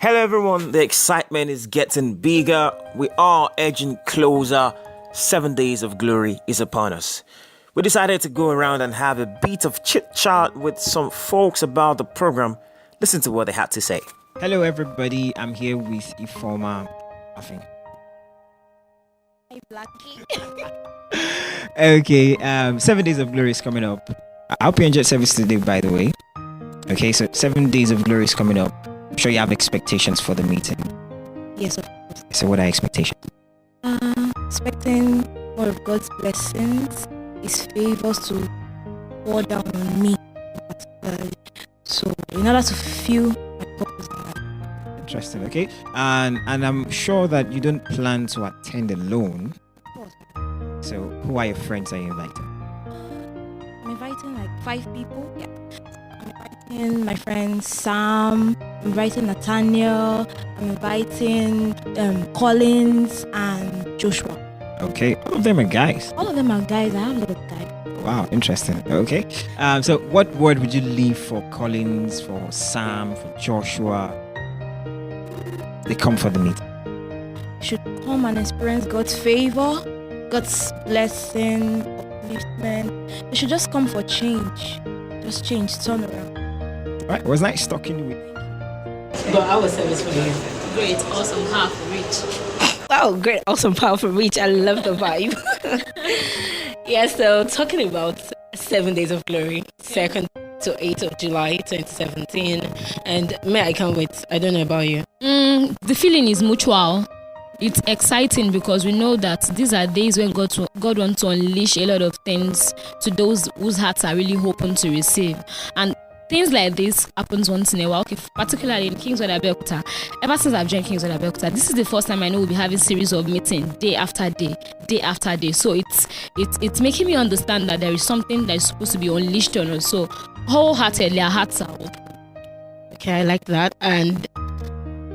Hello everyone, the excitement is getting bigger. We are edging closer. 7 days of glory is upon us. We decided to go around and have a bit of chit chat with some folks about the program. Listen to what they had to say. Hello everybody, I'm here with Ifoma. Hi, Blackie. Okay, 7 days of glory is coming up. I hope you enjoyed service today, by the way. Okay, so 7 days of glory is coming up. I'm sure you have expectations for the meeting. Yes, of course. So what are expectations? Expecting more of God's blessings, His favors to pour down on me, particularly. So, in order to fulfill my purpose in life. Interesting, okay. And I'm sure that you don't plan to attend alone. Of course. So who are your friends that you inviting? I'm inviting like 5 people. Yeah. I'm inviting my friend Sam. I'm inviting Nathaniel. I'm inviting Collins and Joshua. Okay, all of them are guys. All of them are guys. I have a lot of guys. Wow, interesting. Okay. So what word would you leave for Collins, for Sam, for Joshua? They come for the meeting. Should come and experience God's favor, God's blessing, upliftment. They should just come for change. Just change, turn around. Right, it was nice talking with you. But our service for you. Great, awesome, powerful, rich. Wow, great, awesome, powerful, rich. I love the vibe. Yeah, so talking about 7 days of glory, 2nd to 8th of July 2017. And I can't wait. I don't know about you. The feeling is mutual. It's exciting because we know that these are days when God wants to unleash a lot of things to those whose hearts are really open to receive. And things like this happens once in a while, okay, particularly in KingsWord Abeokuta. Ever since I've joined KingsWord Abeokuta, this is the first time I know we'll be having series of meetings day after day, day after day. So it's making me understand that there is something that is supposed to be unleashed on us. So wholeheartedly, our hearts are open. Okay, I like that. And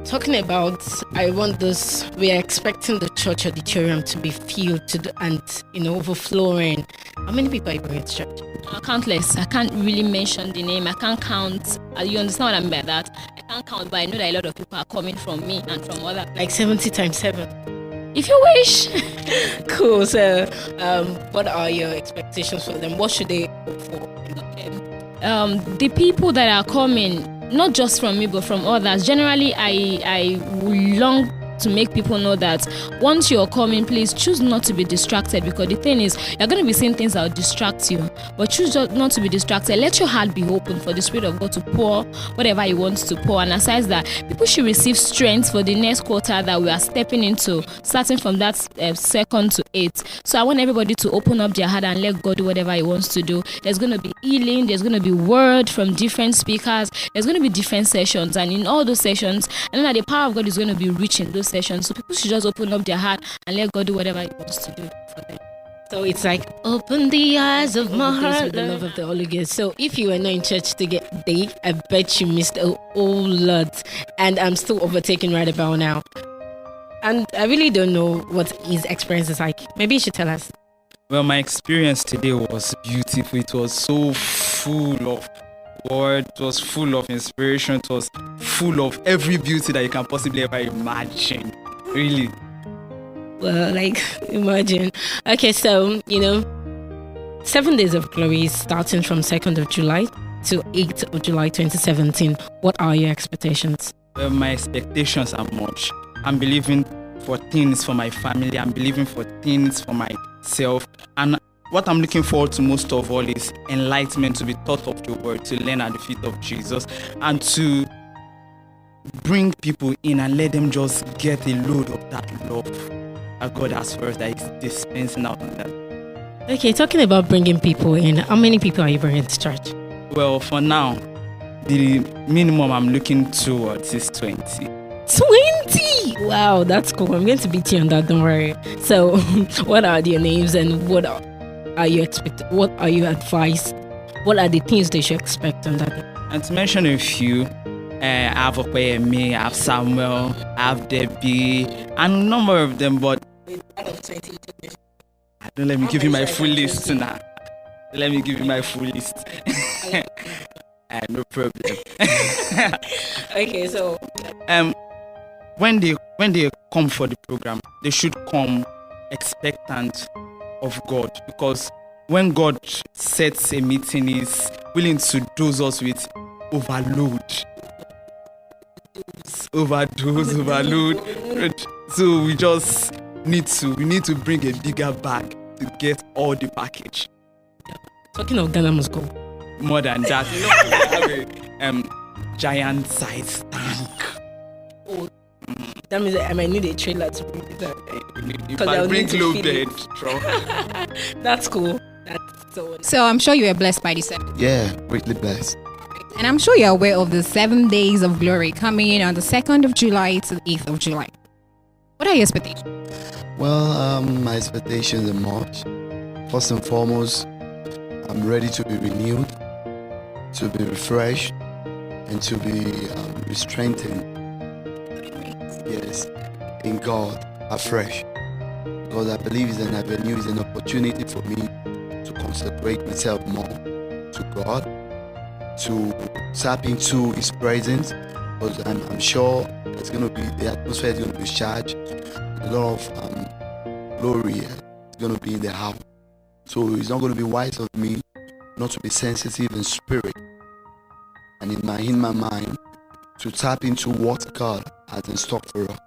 talking about, we are expecting the church auditorium to be filled and overflowing. How many people are you bringing to church? Countless. I can't really mention the name. I can't count. You understand what I mean by that? I can't count, but I know that a lot of people are coming from me and from other. Like 70 times 7. If you wish. Cool. So, what are your expectations for them? What should they hope for? The people that are coming, not just from me but from others, generally I long to make people know that once you're coming, please choose not to be distracted, because the thing is, you're going to be seeing things that will distract you, but choose not to be distracted. Let your heart be open for the Spirit of God to pour whatever He wants to pour. And aside that, people should receive strength for the next quarter that we are stepping into, starting from that 2nd to 8th. So I want everybody to open up their heart and let God do whatever He wants to do. There's going to be healing, there's going to be word from different speakers, there's going to be different sessions, and in all those sessions, I know that the power of God is going to be rich in those sessions. So people should just open up their heart and let God do whatever He wants to do for them. So it's like, open the eyes of my heart with the love of the Holy Ghost. So if you were not in church today, I bet you missed a whole lot. And I'm still overtaken right about now. And I really don't know what his experience is like. Maybe you should tell us. Well, my experience today was beautiful. It was so full of word, it was full of inspiration, it was full of every beauty that you can possibly ever imagine. Really. Well, imagine. Okay, so 7 days of glory is starting from 2nd of July to 8th of July 2017. What are your expectations? Well, my expectations are much. I'm believing for things for my family, I'm believing for things for myself, and what I'm looking forward to most of all is enlightenment, to be taught of the word, to learn at the feet of Jesus, and to bring people in and let them just get a load of that love that God has for us, that is dispensing out on them. Okay, talking about bringing people in, how many people are you bringing to church? Well, for now, the minimum I'm looking towards is 20. 20! Wow, that's cool. I'm going to beat you on that, don't worry. So, what are their names and what are you expecting? What are you advised? What are the things they should expect on that day? And to mention a few, I have Okweyemi, I have Samuel, I have Debbie, and a number of them, but out of 20, don't let me give you my full list now. Let me give you my full list. No problem. Okay, so When they come for the program, they should come expectant of God, because when God sets a meeting, He's willing to dose us with overload. Overload. So we just need to bring a bigger bag to get all the package. Talking of Ghana must go. More than that, we have a giant size tank. Oh, that means I might need a trailer to bring it up. If I bring low bed truck. That's cool. So I'm sure you are blessed by this episode. Yeah, greatly blessed. And I'm sure you're aware of the 7 days of glory coming in on the 2nd of July to the 8th of July. What are your expectations? Well, my expectations are much. First and foremost, I'm ready to be renewed, to be refreshed, and to be strengthened. Yes, in God, afresh. Because I believe it's an avenue, it's an opportunity for me to consecrate myself more to God, to tap into His presence. Because I'm sure it's going to be, the atmosphere is going to be charged. A lot of glory is going to be in the house. So it's not going to be wise of me not to be sensitive in spirit and in my mind to tap into what God has in stock for us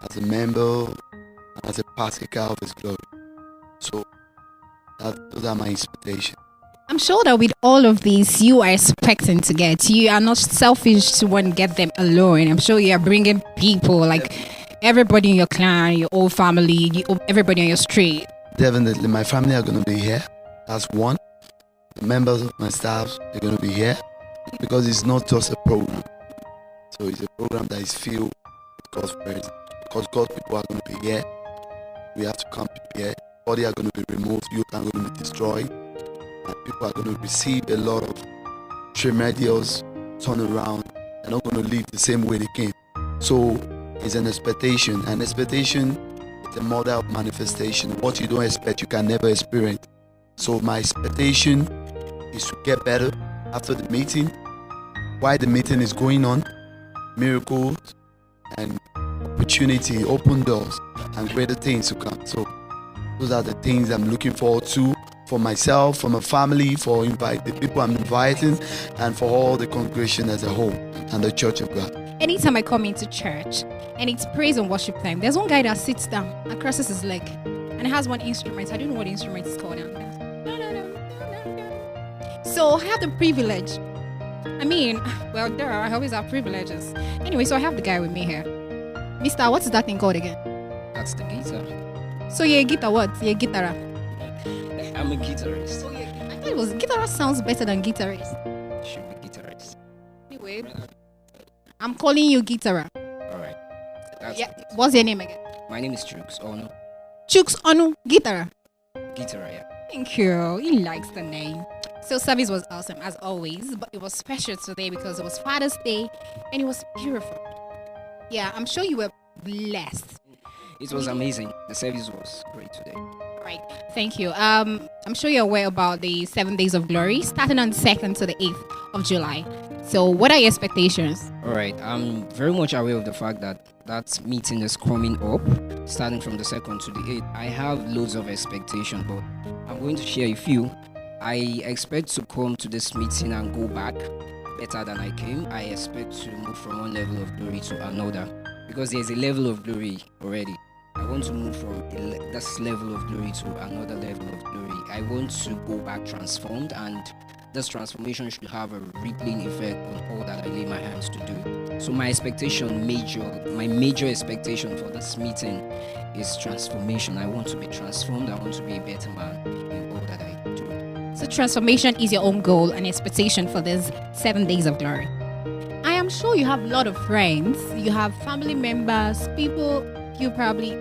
as a member and as a partaker of His glory. So those are my expectations. I'm sure that with all of these you are expecting to get, you are not selfish to want to get them alone. I'm sure you are bringing people like everybody in your clan, your whole family, everybody on your street. Definitely, my family are going to be here. That's one. The members of my staff are going to be here because it's not just a program. So it's a program that is filled with God's presence. Because God's people are going to be here. We have to come prepared. Body are going to be removed. You are going to be destroyed. And people are going to receive a lot of tremendous turnaround. They're not going to leave the same way they came. So it's an expectation. An expectation is a model of manifestation. What you don't expect, you can never experience. So my expectation is to get better after the meeting. While the meeting is going on, miracles and opportunity, open doors, and greater things to come. So those are the things I'm looking forward to for myself, for my family, for the people I'm inviting, and for all the congregation as a whole and the Church of God. Anytime I come into church and it's praise and worship time, there's one guy that sits down and crosses his leg and has one instrument. I don't know what the instrument is called. So I have the privilege. I always have privileges. Anyway, so I have the guy with me here. Mister, what's that thing called again? That's the guitar. So you're a guitar what? You're a guitarist? I'm a guitarist. I thought it was guitarist sounds better than guitarist. Should be guitarist. Anyway, I'm calling you guitarist. Alright. What's your name again? My name is Chooks Onu. Chooks Onu, guitarist. Guitar, yeah. Thank you. He likes the name. So service was awesome as always, but it was special today because it was Father's Day and it was beautiful. Yeah, I'm sure you were blessed. It was amazing. The service was great today. Right. Thank you. I'm sure you're aware about the 7 days of glory starting on the 2nd to the 8th of July. So what are your expectations? Alright, I'm very much aware of the fact that that meeting is coming up, starting from the 2nd to the 8th. I have loads of expectation, but I'm going to share a few. I expect to come to this meeting and go back better than I came. I expect to move from one level of glory to another because there's a level of glory already. I want to move from this level of glory to another level of glory. I want to go back transformed, and this transformation should have a rippling effect on all that I lay my hands to do. So my major expectation for this meeting is transformation. I want to be transformed. I want to be a better man in all that I do. So transformation is your own goal and expectation for these 7 days of glory. I am sure you have a lot of friends, you have family members, people you probably,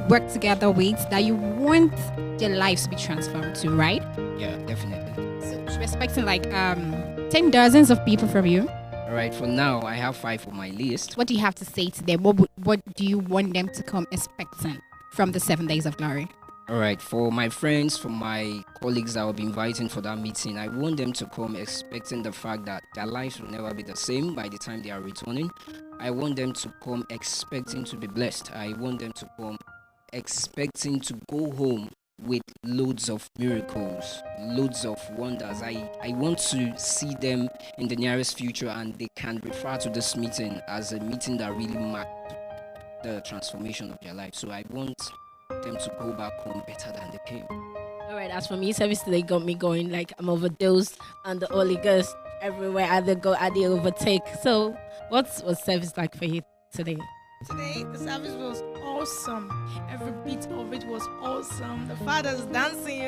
work together with that you want their lives to be transformed to, right? Yeah, definitely. So we're expecting 10 dozens of people from you. Alright, for now, I have 5 on my list. What do you have to say to them? What do you want them to come expecting from the 7 days of glory? All right, for my friends, for my colleagues that I'll be inviting for that meeting, I want them to come expecting the fact that their lives will never be the same by the time they are returning. I want them to come expecting to be blessed. I want them to come expecting to go home with loads of miracles, loads of wonders. I want to see them in the nearest future, and they can refer to this meeting as a meeting that really marked the transformation of their life. So I want them to go back home better than they came. All right, as for me, service today got me going like I'm overdosed on the Holy Ghost. Everywhere I go, I did overtake. So, what was service like for you today? Today, the service was awesome. Every bit of it was awesome. The fathers dancing,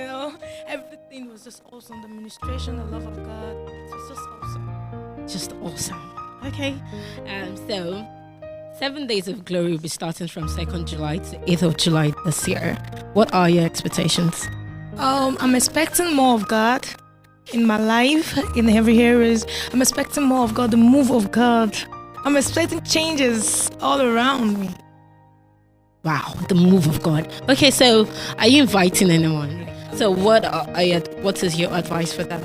everything was just awesome. The ministration, the love of God, it was just awesome. Just awesome. Okay. So, 7 days of glory will be starting from 2nd July to 8th of July this year. What are your expectations? I'm expecting more of God in my life, in every areas. I'm expecting more of God, the move of God. I'm expecting changes all around me. Wow, the move of God. Okay, so are you inviting anyone? So what is your advice for them?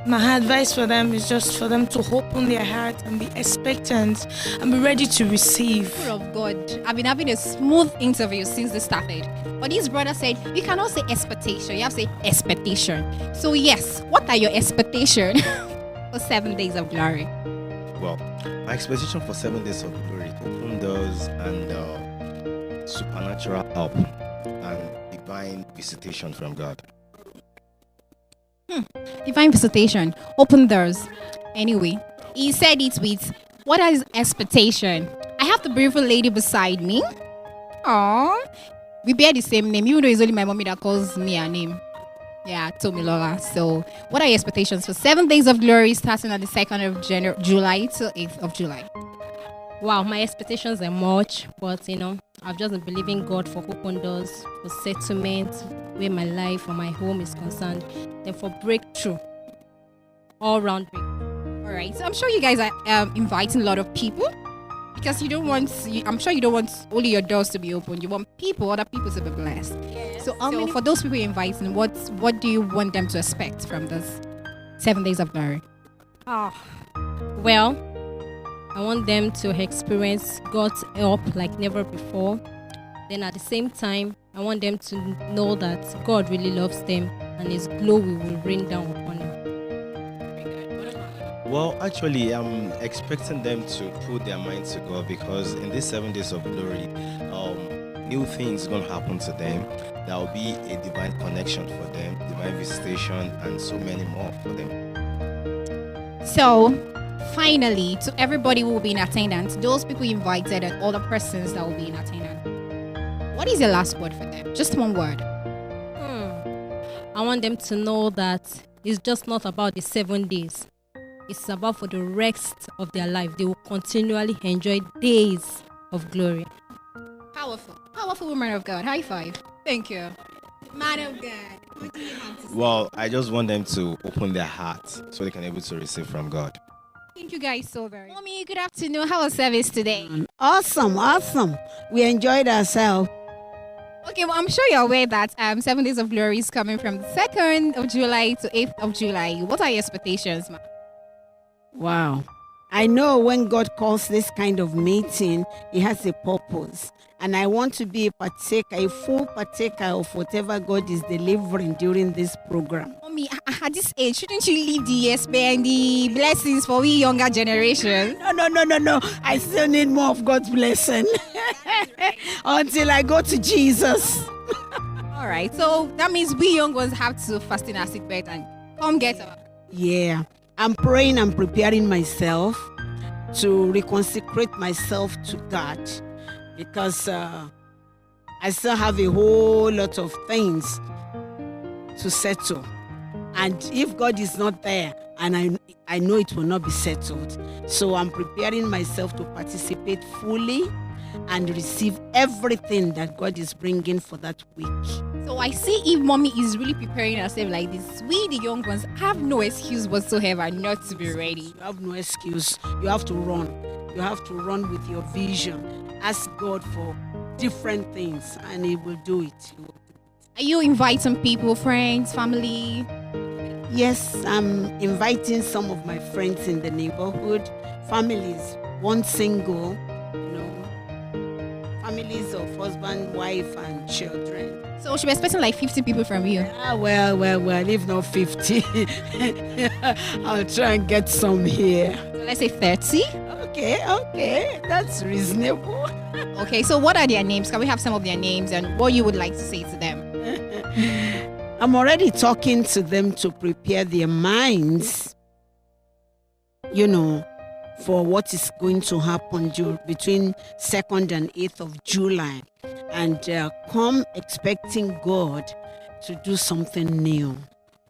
My advice for them is just for them to open their heart and be expectant and be ready to receive. People of God, I've been having a smooth interview since this started. But this brother said, you cannot say expectation, you have to say expectation. So yes, what are your expectations for 7 days of glory? Well, my expectation for 7 days of glory, open doors and supernatural help and divine visitation from God. Divine visitation, open doors. Anyway, he said it with, what is expectation? I have the beautiful lady beside me. Aww. We bear the same name, even though it's only my mommy that calls me a name. Yeah, Tomilola. So, what are your expectations for 7 days of glory starting on the 2nd of July to 8th of July? Wow, my expectations are much, but I've just been believing God for open doors, for settlement, where my life or my home is concerned, then for breakthrough, all round breakthrough. All right, so I'm sure you guys are inviting a lot of people because I'm sure you don't want only your doors to be open. You want other people to be blessed. Yes. So for those people you're inviting, what do you want them to expect from this 7 days of glory? Well, I want them to experience God's help like never before. Then at the same time, I want them to know that God really loves them and His glory will rain down upon them. Well, actually, I'm expecting them to put their mind to God, because in these 7 days of glory, new things are going to happen to them. There will be a divine connection for them, divine visitation, and so many more for them. So, finally, to everybody who will be in attendance, those people you invited and all the persons that will be in attendance, what is your last word for them? Just one word. I want them to know that it's just not about the 7 days. It's about for the rest of their life. They will continually enjoy days of glory. Powerful woman of God. High five. Thank you. Man of God. What do you have to say? Well, I just want them to open their hearts so they can be able to receive from God. Thank you guys so very much. Mommy, good afternoon. How was service today? Awesome. We enjoyed ourselves. Okay, well, I'm sure you're aware that 7 days of glory is coming from the 2nd of July to 8th of July. What are your expectations, ma'am? Wow. I know when God calls this kind of meeting, He has a purpose. And I want to be a full partaker of whatever God is delivering during this program. Mommy, at this age, shouldn't you leave the and the blessings for we younger generation? No. I still need more of God's blessing until I go to Jesus. All right, so that means we young ones have to fast in our sick bed and come get our... Yeah, I'm praying and preparing myself to reconsecrate myself to God, because I still have a whole lot of things to settle. And if God is not there, and I know it will not be settled. So I'm preparing myself to participate fully and receive everything that God is bringing for that week. So I see if mommy is really preparing herself like this, we the young ones have no excuse whatsoever not to be ready. You have no excuse. You have to run. You have to run with your vision. Ask God for different things and He will do it. Are you inviting people, friends, family? Yes, I'm inviting some of my friends in the neighborhood, families, one single, families of husband, wife, and children. So we should be expecting like 50 people from you. Well, if not 50, I'll try and get some here. So let's say 30. Okay, that's reasonable. Okay, so what are their names? Can we have some of their names and what you would like to say to them? I'm already talking to them to prepare their minds, for what is going to happen between 2nd and 8th of July. And come expecting God to do something new.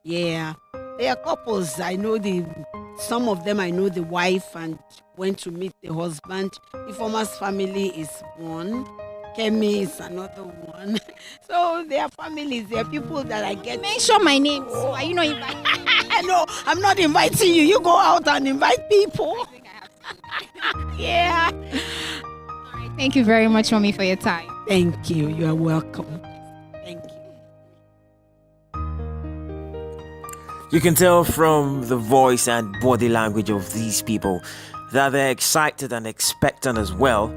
Yeah, there are couples. I know some of them I know the wife and went to meet the husband. Informer's family is one. Kemi is another one. So there are families, there are people that I get. Mention my name. So are you not inviting? No, I'm not inviting you. You go out and invite people. I think I have to. Yeah. All right. Thank you very much, Mommy, for your time. Thank you. You are welcome. Thank you. You can tell from the voice and body language of these people that they're excited and expectant as well.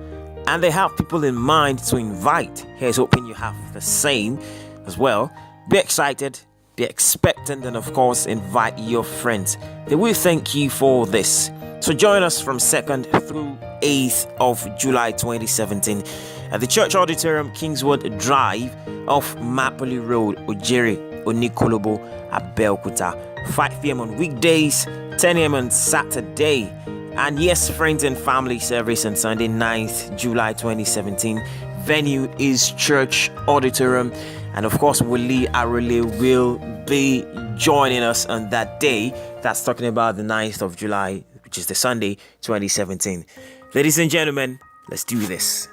And they have people in mind to invite. Here's hoping you have the same as well. Be excited, be expectant, and of course, invite your friends. They will thank you for this. So join us from 2nd through 8th of July 2017 at the Church Auditorium, KingsWord Drive off Mapoly Road Ojere, Onikolobo, Abeokuta. 5 p.m. on weekdays, 10 a.m. on Saturday. And yes, friends and family service on Sunday, 9th July 2017. Venue is Church Auditorium. And of course, Wuli Arule will be joining us on that day. That's talking about the 9th of July, which is the Sunday 2017. Ladies and gentlemen, let's do this.